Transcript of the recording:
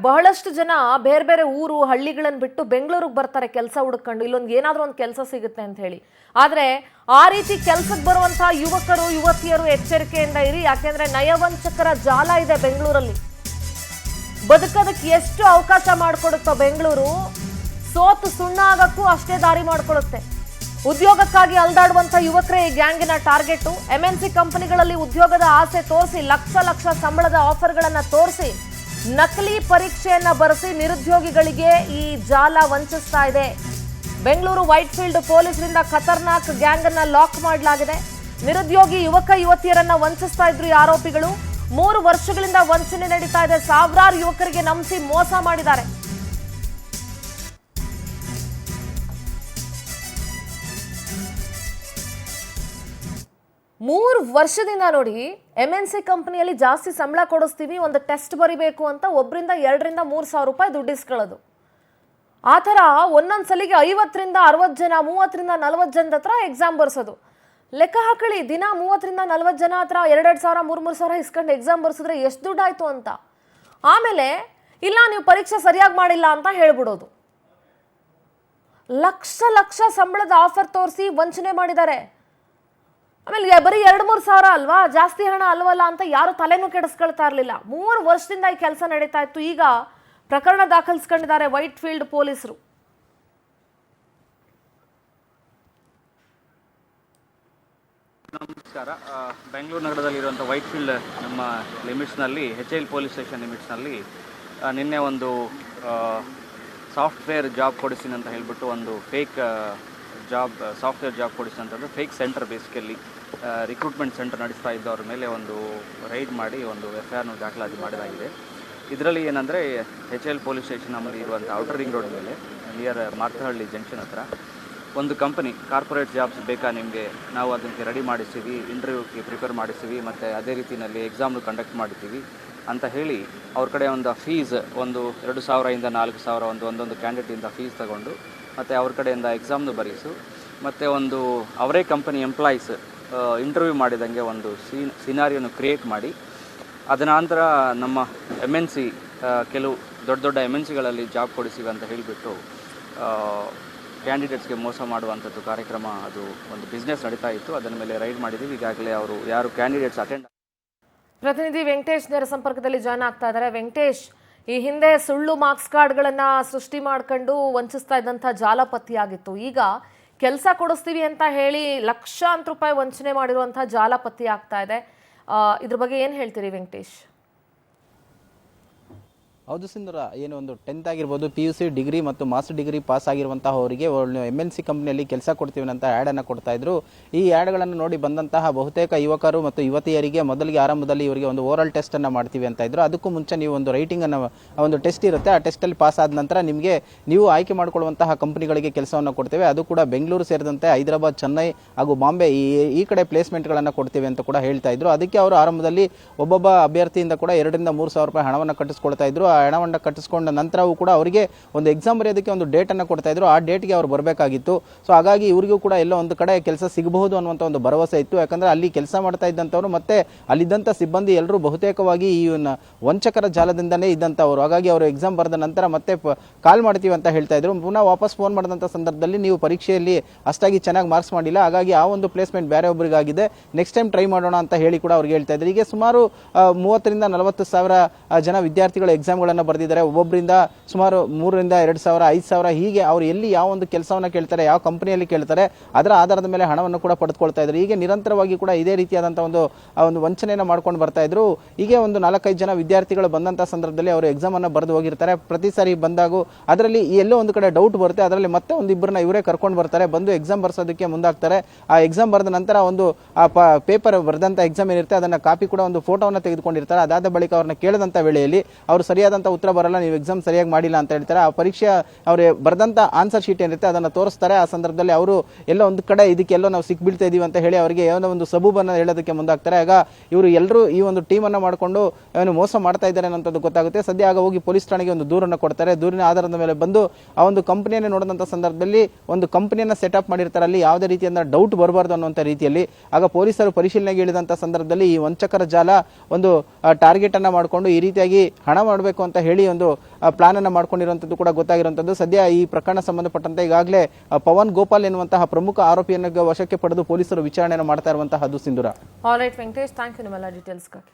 ಬಹಳಷ್ಟು ಜನ ಬೇರೆ ಬೇರೆ ಊರು ಹಳ್ಳಿಗಳನ್ನು ಬಿಟ್ಟು ಬೆಂಗಳೂರಿಗೆ ಬರ್ತಾರೆ ಕೆಲಸ ಹುಡುಕೊಂಡು ಇಲ್ಲೊಂದು ಏನಾದರೂ ಒಂದು ಕೆಲಸ ಸಿಗುತ್ತೆ ಅಂತ ಹೇಳಿ. ಆದರೆ ಆ ರೀತಿ ಕೆಲಸಕ್ಕೆ ಬರುವಂತಹ ಯುವಕರು ಯುವತಿಯರು ಎಚ್ಚರಿಕೆಯಿಂದ ಇರಿ, ಯಾಕೆಂದ್ರೆ ನಯವಂಚಕರ ಜಾಲ ಇದೆ ಬೆಂಗಳೂರಲ್ಲಿ. ಬದುಕೋದಕ್ಕೆ ಎಷ್ಟು ಅವಕಾಶ ಮಾಡಿಕೊಡುತ್ತೋ ಬೆಂಗಳೂರು, ಸೋತು ಸುಣ್ಣ ಆಗಕ್ಕೂ ಅಷ್ಟೇ ದಾರಿ ಮಾಡಿಕೊಡುತ್ತೆ. ಉದ್ಯೋಗಕ್ಕಾಗಿ ಅಲ್ದಾಡುವಂತ ಯುವಕರೇ ಈ ಗ್ಯಾಂಗಿನ ಟಾರ್ಗೆಟ್. MNC ಕಂಪನಿಗಳಲ್ಲಿ ಉದ್ಯೋಗದ ಆಸೆ ತೋರಿಸಿ ಲಕ್ಷ ಲಕ್ಷ ಸಂಬಳದ ಆಫರ್ಗಳನ್ನ ತೋರಿಸಿ ನಕಲಿ ಪರೀಕ್ಷೆಯನ್ನ ಬರೆಸಿ ನಿರುದ್ಯೋಗಿಗಳಿಗೆ ಈ ಜಾಲ ವಂಚಿಸ್ತಾ ಇದೆ. ಬೆಂಗಳೂರು ವೈಟ್ಫೀಲ್ಡ್ ಪೊಲೀಸರಿಂದ ಖತರ್ನಾಕ್ ಗ್ಯಾಂಗ್ ಅನ್ನ ಲಾಕ್ ಮಾಡಲಾಗಿದೆ. ನಿರುದ್ಯೋಗಿ ಯುವಕ ಯುವತಿಯರನ್ನ ವಂಚಿಸ್ತಾ ಇದ್ರು ಈ ಆರೋಪಿಗಳು. 3 ವರ್ಷಗಳಿಂದ ವಂಚನೆ ನಡೀತಾ ಇದೆ. ಸಾವಿರಾರು ಯುವಕರಿಗೆ ನಂಬಿಸಿ ಮೋಸ ಮಾಡಿದ್ದಾರೆ. ಮೂರು ವರ್ಷದಿಂದ ನೋಡಿ MNC ಕಂಪನಿಯಲ್ಲಿ ಜಾಸ್ತಿ ಸಂಬಳ ಕೊಡಿಸ್ತೀವಿ, ಒಂದು ಟೆಸ್ಟ್ ಬರಿಬೇಕು ಅಂತ ಒಬ್ಬರಿಂದ 2 ರಿಂದ 3 ಸಾವಿರ ರೂಪಾಯಿ ದುಡ್ಡು ಇಸ್ಕೊಳ್ಳೋದು. ಆ ಥರ ಒಂದೊಂದು ಸಲಿಗೆ 50 ರಿಂದ 60 ಜನ 30 ರಿಂದ 40 ಜನದ ಹತ್ರ ಎಕ್ಸಾಮ್ ಬರ್ಸೋದು. ಲೆಕ್ಕ ಹಾಕಳಿ, ದಿನ 30 ರಿಂದ 40 ಜನ ಹತ್ರ 2-2 ಸಾವಿರ 3-3 ಸಾವಿರ ಇಸ್ಕೊಂಡು ಎಕ್ಸಾಮ್ ಬರ್ಸಿದ್ರೆ ಎಷ್ಟು ದುಡ್ಡು ಆಯಿತು ಅಂತ. ಆಮೇಲೆ ಇಲ್ಲ ನೀವು ಪರೀಕ್ಷೆ ಸರಿಯಾಗಿ ಮಾಡಿಲ್ಲ ಅಂತ ಹೇಳ್ಬಿಡೋದು. ಲಕ್ಷ ಲಕ್ಷ ಸಂಬಳದ ಆಫರ್ ತೋರಿಸಿ ವಂಚನೆ ಮಾಡಿದ್ದಾರೆ. ಆಮೇಲೆ ಬರೀ 2-3 ಸಾವಿರ ಅಲ್ವಾ, ಜಾಸ್ತಿ ಹಣ ಅಲ್ವಲ್ಲ ಅಂತ ಯಾರು ತಲೆನೂ ಕೆಡಿಸ್ಕೊಳ್ತಾ ಇರಲಿಲ್ಲ. 3 ವರ್ಷದಿಂದ ಈ ಕೆಲಸ ನಡೀತಾ ಇತ್ತು. ಈಗ ಪ್ರಕರಣ ದಾಖಲಿಸ್ಕೊಂಡಿದ್ದಾರೆ ವೈಟ್ಫೀಲ್ಡ್ ಪೊಲೀಸರು. ನಮಸ್ಕಾರ. ಬೆಂಗಳೂರು ನಗರದಲ್ಲಿರುವಂಥ ವೈಟ್ಫೀಲ್ಡ್ ನಮ್ಮ ಲಿಮಿಟ್ಸ್ನಲ್ಲಿ HL ಪೊಲೀಸ್ ಸ್ಟೇಷನ್ ಲಿಮಿಟ್ಸ್ನಲ್ಲಿ ನಿನ್ನೆ ಒಂದು ಸಾಫ್ಟ್ವೇರ್ ಜಾಬ್ ಕೊಡಿಸ್ತೀನಿ ಅಂತ ಹೇಳಿಬಿಟ್ಟು ಒಂದು ಫೇಕ್ ಸಾಫ್ಟ್ವೇರ್ ಜಾಬ್ ಕೊಡಿಸಿದಂಥದ್ದು fake centre, basically recruitment centre ನಡೆಸ್ತಾ ಇದ್ದವ್ರ ಮೇಲೆ ಒಂದು ರೈಡ್ ಮಾಡಿ ಒಂದು FIR ದಾಖಲಾತಿ ಮಾಡಲಾಗಿದೆ. ಇದರಲ್ಲಿ ಏನಂದರೆ HL ಪೊಲೀಸ್ ಸ್ಟೇಷನ್ ನಮ್ಮಲ್ಲಿ ಇರುವಂಥ ಔಟರ್ ರಿಂಗ್ ರೋಡ್ ಮೇಲೆ ನಿಯರ್ ಮಾರ್ತಹಳ್ಳಿ ಜಂಕ್ಷನ್ ಹತ್ರ ಒಂದು ಕಂಪನಿ ಕಾರ್ಪೊರೇಟ್ ಜಾಬ್ಸ್ ಬೇಕಾ ನಿಮಗೆ, ನಾವು ಅದಕ್ಕೆ ರೆಡಿ ಮಾಡಿಸ್ತೀವಿ, ಇಂಟರ್ವ್ಯೂಗೆ ಪ್ರಿಪೇರ್ ಮಾಡಿಸ್ತೀವಿ ಮತ್ತು ಅದೇ ರೀತಿಯಲ್ಲಿ ಎಕ್ಸಾಮ್ನು ಕಂಡಕ್ಟ್ ಮಾಡ್ತೀವಿ ಅಂತ ಹೇಳಿ ಅವ್ರ ಕಡೆ ಒಂದು ಫೀಸ್ ಒಂದು 2,000 ರಿಂದ 4,000 ಒಂದೊಂದು ಕ್ಯಾಂಡಿಡೇಟಿಂದ ಫೀಸ್ ತಗೊಂಡು ಮತ್ತು ಅವ್ರ ಕಡೆಯಿಂದ ಎಕ್ಸಾಮ್ನು ಬರೀಸು ಮತ್ತು ಒಂದು ಅವರೇ ಕಂಪನಿ ಎಂಪ್ಲಾಯೀಸ್ ಇಂಟರ್ವ್ಯೂ ಮಾಡಿದಂಗೆ ಒಂದು ಸಿನಾರಿಯೋನು ಕ್ರಿಯೇಟ್ ಮಾಡಿ ಅದರ ನಂತರ ನಮ್ಮ MNC ಕೆಲವು ದೊಡ್ಡ ದೊಡ್ಡ MNCಗಳಲ್ಲಿ ಜಾಬ್ ಕೊಡಿಸಿವಿ ಅಂತ ಹೇಳಿಬಿಟ್ಟು ಕ್ಯಾಂಡಿಡೇಟ್ಸ್ಗೆ ಮೋಸ ಮಾಡುವಂಥದ್ದು ಕಾರ್ಯಕ್ರಮ, ಅದು ಒಂದು ಬಿಸ್ನೆಸ್ ನಡೀತಾ ಇತ್ತು. ಅದರ ಮೇಲೆ ರೈಡ್ ಮಾಡಿದ್ದೀವಿ. ಈಗಾಗಲೇ ಅವರು ಯಾರು ಕ್ಯಾಂಡಿಡೇಟ್ಸ್ ಅಟೆಂಡ್. ಪ್ರತಿನಿಧಿ ವೆಂಕಟೇಶ್ ನೇರ ಸಂಪರ್ಕದಲ್ಲಿ ಜಾಯ್ನ್ ಆಗ್ತಾ ಇದ್ದಾರೆ. ವೆಂಕಟೇಶ್, ಈ ಹಿಂದೆ ಸುಳ್ಳು ಮಾರ್ಕ್ಸ್ ಕಾರ್ಡ್ಗಳನ್ನು ಸೃಷ್ಟಿ ಮಾಡ್ಕೊಂಡು ವಂಚಿಸ್ತಾ ಇದ್ದಂಥ ಜಾಲ ಪತ್ತೆಯಾಗಿತ್ತು. ಈಗ ಕೆಲಸ ಕೊಡಿಸ್ತೀವಿ ಅಂತ ಹೇಳಿ ಲಕ್ಷಾಂತರ ರೂಪಾಯಿ ವಂಚನೆ ಮಾಡಿರುವಂಥ ಜಾಲ ಪತ್ತೆ ಆಗ್ತಾ ಇದೆ. ಇದ್ರ ಬಗ್ಗೆ ಏನು ಹೇಳ್ತೀರಿ ವೆಂಕಟೇಶ್? ಹೌದು ಸಿಂಧೂರ, ಏನು ಒಂದು 10th ಆಗಿರ್ಬೋದು, PUC ಡಿಗ್ರಿ ಮತ್ತು ಮಾಸ್ಟರ್ ಡಿಗ್ರಿ ಪಾಸ್ ಆಗಿರುವಂತಹ ಅವರಿಗೆ MNC ಕಂಪ್ನಿಯಲ್ಲಿ ಕೆಲಸ ಕೊಡ್ತೀವಿ ಅಂತ ಆ್ಯಡನ್ನು ಕೊಡ್ತಾ ಇದ್ರು. ಈ ಆ್ಯಡ್ಗಳನ್ನು ನೋಡಿ ಬಂದಂತಹ ಬಹುತೇಕ ಯುವಕರು ಮತ್ತು ಯುವತಿಯರಿಗೆ ಮೊದಲಿಗೆ ಆರಂಭದಲ್ಲಿ ಇವರಿಗೆ ಒಂದು ಓರಲ್ ಟೆಸ್ಟನ್ನು ಮಾಡ್ತೀವಿ ಅಂತ ಇದ್ರು. ಅದಕ್ಕೂ ಮುಂಚೆ ನೀವು ಒಂದು ರೈಟಿಂಗನ್ನು ಒಂದು ಟೆಸ್ಟ್ ಇರುತ್ತೆ, ಆ ಟೆಸ್ಟಲ್ಲಿ ಪಾಸ್ ಆದ ನಂತರ ನಿಮಗೆ ನೀವು ಆಯ್ಕೆ ಮಾಡಿಕೊಳ್ಳುವಂತಹ ಕಂಪನಿಗಳಿಗೆ ಕೆಲಸವನ್ನು ಕೊಡ್ತೇವೆ. ಅದು ಕೂಡ ಬೆಂಗಳೂರು ಸೇರಿದಂತೆ ಹೈದರಾಬಾದ್, ಚೆನ್ನೈ ಹಾಗೂ ಬಾಂಬೆ ಈ ಕಡೆ ಪ್ಲೇಸ್ಮೆಂಟ್ಗಳನ್ನು ಕೊಡ್ತೀವಿ ಅಂತ ಕೂಡ ಹೇಳ್ತಾ ಇದ್ರು. ಅದಕ್ಕೆ ಅವರು ಆರಂಭದಲ್ಲಿ ಒಬ್ಬೊಬ್ಬ ಅಭ್ಯರ್ಥಿಯಿಂದ ಕೂಡ 2 ರಿಂದ 3 ಸಾವಿರ ರೂಪಾಯಿ ಹಣವನ್ನು ಕಟ್ಟಿಸ್ಕೊಳ್ತಾ ಇದ್ರು. ಹಣವನ್ನು ಕಟ್ಟಿಸ್ಕೊಂಡ ನಂತರವೂ ಕೂಡ ಅವರಿಗೆ ಒಂದು ಎಕ್ಸಾಮ್ ಬರೆಯೋದಕ್ಕೆ ಒಂದು ಡೇಟನ್ನು ಕೊಡ್ತಾ ಇದ್ರು. ಆ ಡೇಟ್ಗೆ ಅವ್ರು ಬರಬೇಕಾಗಿತ್ತು. ಸೊ ಹಾಗಾಗಿ ಇವರಿಗೂ ಕೂಡ ಎಲ್ಲೋ ಒಂದು ಕಡೆ ಕೆಲಸ ಸಿಗಬಹುದು ಅನ್ನುವಂಥ ಒಂದು ಭರವಸೆ ಇತ್ತು. ಯಾಕಂದರೆ ಅಲ್ಲಿ ಕೆಲಸ ಮಾಡ್ತಾ ಇದ್ದಂಥವ್ರು ಮತ್ತು ಅಲ್ಲಿದ್ದಂಥ ಸಿಬ್ಬಂದಿ ಎಲ್ಲರೂ ಬಹುತೇಕವಾಗಿ ಈ ವಂಚಕರ ಜಾಲದಿಂದಲೇ ಇದ್ದಂಥವ್ರು. ಹಾಗಾಗಿ ಅವರು ಎಕ್ಸಾಮ್ ಬರೆದ ನಂತರ ಮತ್ತೆ ಕಾಲ್ ಮಾಡ್ತೀವಿ ಅಂತ ಹೇಳ್ತಾ ಇದ್ರು. ಪುನಃ ವಾಪಸ್ ಫೋನ್ ಮಾಡಿದಂಥ ಸಂದರ್ಭದಲ್ಲಿ ನೀವು ಪರೀಕ್ಷೆಯಲ್ಲಿ ಅಷ್ಟಾಗಿ ಚೆನ್ನಾಗಿ ಮಾರ್ಕ್ಸ್ ಮಾಡಿಲ್ಲ, ಹಾಗಾಗಿ ಆ ಒಂದು ಪ್ಲೇಸ್ಮೆಂಟ್ ಬೇರೆ ಒಬ್ಬರಿಗಾಗಿದೆ, ನೆಕ್ಸ್ಟ್ ಟೈಮ್ ಟ್ರೈ ಮಾಡೋಣ ಅಂತ ಹೇಳಿ ಕೂಡ ಅವ್ರಿಗೆ ಹೇಳ್ತಾ ಇದ್ರು. ಹೀಗೆ ಸುಮಾರು 30 ರಿಂದ 40 ಸಾವಿರ ಜನ ವಿದ್ಯಾರ್ಥಿಗಳು ಎಕ್ಸಾಮ್ಗಳನ್ನು ಬರೆದಿದ್ದಾರೆ. ಒಬ್ಬೊಬ್ಬರಿಂದ ಸುಮಾರು 3 ರಿಂದ 2,000, 5,000 ಹೀಗೆ ಅವರು ಎಲ್ಲಿ ಯಾವ ಒಂದು ಕೆಲಸವನ್ನು ಕೇಳ್ತಾರೆ, ಯಾವ ಕಂಪನಿಯಲ್ಲಿ ಕೇಳ್ತಾರೆ, ಅದರ ಆಧಾರದ ಮೇಲೆ ಹಣವನ್ನು ಕೂಡ ಪಡೆದುಕೊಳ್ತಾ ಇದ್ರು. ಹೀಗೆ ನಿರಂತರವಾಗಿ ಕೂಡ ಇದೇ ರೀತಿಯಾದಂಥ ಒಂದು ವಂಚನೆಯನ್ನು ಮಾಡ್ಕೊಂಡು ಬರ್ತಾ ಇದ್ರು. ಹೀಗೆ ಒಂದು 4-5 ಜನ ವಿದ್ಯಾರ್ಥಿಗಳು ಬಂದಂಥ ಸಂದರ್ಭದಲ್ಲಿ ಅವರು ಎಕ್ಸಾಮನ್ನು ಬರೆದು ಹೋಗಿರ್ತಾರೆ. ಪ್ರತಿ ಸಾರಿ ಬಂದಾಗೂ ಅದರಲ್ಲಿ ಎಲ್ಲೋ ಒಂದು ಕಡೆ ಡೌಟ್ ಬರುತ್ತೆ. ಅದರಲ್ಲಿ ಮತ್ತೆ ಒಂದಿಬ್ಬರನ್ನ ಇವರೇ ಕರ್ಕೊಂಡು ಬರ್ತಾರೆ, ಬಂದು ಎಕ್ಸಾಮ್ ಬರ್ಸೋದಕ್ಕೆ ಮುಂದಾಗ್ತಾರೆ. ಆ ಎಕ್ಸಾಮ್ ಬರೆದ ನಂತರ ಒಂದು ಪೇಪರ್ ಬರೆದಂಥ ಎಕ್ಸಾಮ್ ಏನಿರುತ್ತೆ ಅದನ್ನು ಕಾಪಿ ಕೂಡ ಒಂದು ಫೋಟೋವನ್ನು ತೆಗೆದುಕೊಂಡಿರ್ತಾರೆ. ಅದಾದ ಬಳಿಕ ಅವ್ರನ್ನ ಕೇಳಿದಂಥ ವೇಳೆಯಲ್ಲಿ ಅವರು ಸರಿಯಾದಂಥ ಉತ್ತರ ಬರಲ್ಲ, ನೀವು ಎಕ್ಸಾಮ್ ಸರಿಯಾಗಿ ಮಾಡಿಲ್ಲ ಅಂತ ಹೇಳ್ತಾರೆ. ಆ ಪರೀಕ್ಷೆ ಅವರು ಬರೆದಂಥ ಆನ್ಸರ್ ಶೀಟ್ ಏನಿರುತ್ತೆ ಅದನ್ನು ತೋರಿಸ್ತಾರೆ. ಆ ಸಂದರ್ಭದಲ್ಲಿ ಅವರು ಎಲ್ಲ ಒಂದು ಕಡೆ ಇದಕ್ಕೆಲ್ಲೋ ನಾವು ಸಿಕ್ಬಿಡ್ತಾ ಇದೀವಿ ಅಂತ ಹೇಳಿ ಅವರಿಗೆ ಏನೋ ಒಂದು ಸಬೂಬನ್ನು ಹೇಳೋದಕ್ಕೆ ಮುಂದಾಗ್ತಾರೆ. ಆಗ ಇವರು ಎಲ್ಲರೂ ಈ ಒಂದು ಟೀಮನ್ನು ಮಾಡಿಕೊಂಡು ಏನು ಮೋಸ ಮಾಡ್ತಾ ಇದ್ದಾರೆ ಅನ್ನೋದು ಗೊತ್ತಾಗುತ್ತೆ. ಸದ್ಯ ಆಗ ಹೋಗಿ ಪೊಲೀಸ್ ಠಾಣೆಗೆ ಒಂದು ದೂರನ್ನು ಕೊಡ್ತಾರೆ. ದೂರಿನ ಆಧಾರದ ಮೇಲೆ ಬಂದು ಆ ಒಂದು ಕಂಪನಿಯನ್ನು ನೋಡಿದಂಥ ಸಂದರ್ಭದಲ್ಲಿ ಒಂದು ಕಂಪನಿಯನ್ನು ಸೆಟಪ್ ಮಾಡಿರ್ತಾರೆ. ಅಲ್ಲಿ ಯಾವುದೇ ರೀತಿಯಿಂದ ಡೌಟ್ ಬರಬಾರ್ದು ಅನ್ನುವಂಥ ರೀತಿಯಲ್ಲಿ ಆಗ ಪೊಲೀಸರು ಪರಿಶೀಲನೆಗೆ ಇಳಿದಂಥ ಸಂದರ್ಭದಲ್ಲಿ ಈ ವಂಚಕರ ಜಾಲ ಒಂದು ಟಾರ್ಗೆಟ್ ಅನ್ನ ಮಾಡಿಕೊಂಡು ಈ ರೀತಿಯಾಗಿ ಹಣ ಮಾಡಬೇಕು ಅಂತ ಹೇಳಿ ಒಂದು ಪ್ಲಾನ್ ಅನ್ನ ಮಾಡ್ಕೊಂಡಿರುವಂತದ್ದು ಕೂಡ ಗೊತ್ತಾಗಿರುವಂತದ್ದು. ಸದ್ಯ ಈ ಪ್ರಕರಣ ಸಂಬಂಧಪಟ್ಟಂತೆ ಈಗಾಗಲೇ ಪವನ್ ಗೋಪಾಲ್ ಎನ್ನುವಂತಹ ಪ್ರಮುಖ ಆರೋಪಿಯನ್ನು ವಶಕ್ಕೆ ಪಡೆದು ಪೊಲೀಸರು ವಿಚಾರಣೆಯನ್ನು ಮಾಡ್ತಾ ಇರುವಂತಹದ್ದು. Sindhura. All right Venkatesh, thank you ನಿಮ್ಮೆಲ್ಲ ಡೀಟೇಲ್ಸ್ಗಾಗಿ.